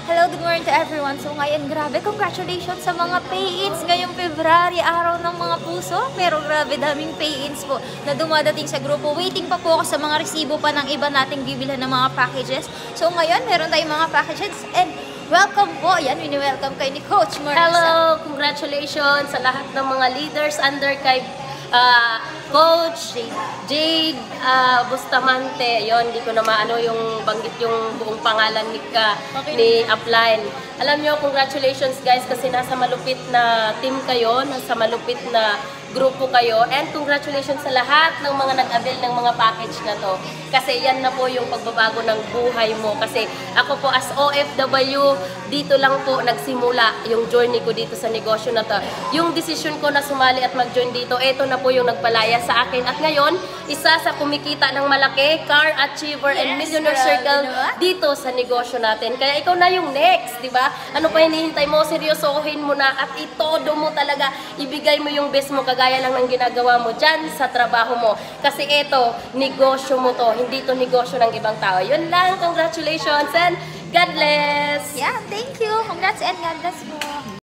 Hello, good morning to everyone. So ngayon, grabe, congratulations sa mga pay-ins ngayong February, araw ng mga puso. Pero grabe, daming pay-ins po na dumadating sa grupo. Waiting pa po ako sa mga resibo pa ng iba nating bibilhan ng mga packages. So ngayon, meron tayong mga packages and welcome po. Yan, wini-welcome kayo ni Coach Marisa. Hello! Congratulations sa lahat ng mga leaders under kay Coach Jade Bustamante. Yon, hindi ko na maano yung banggit yung buong pangalan ni Upline. Alam nyo, congratulations guys kasi nasa malupit na team kayo, nasa malupit na grupo kayo, and congratulations sa lahat ng mga nag-avail ng mga package na to. Kasi yan na po yung pagbabago ng buhay mo. Kasi ako po as OFW, dito lang po nagsimula yung journey ko dito sa negosyo na to. Yung decision ko na sumali at mag-join dito, eto na po yung nagpalaya sa akin. At ngayon, isa sa kumikita ng malaki, car achiever and millionaire circle dito sa negosyo natin. Kaya ikaw na yung next, di ba? Ano pa hinihintay mo? Seryosohin mo na at itodo mo talaga. Ibigay mo yung best mo kagaya lang ng ginagawa mo dyan sa trabaho mo. Kasi ito, negosyo mo to. Hindi to negosyo ng ibang tao. Yun lang. Congratulations and God bless! Yeah, thank you. Congrats and God bless po.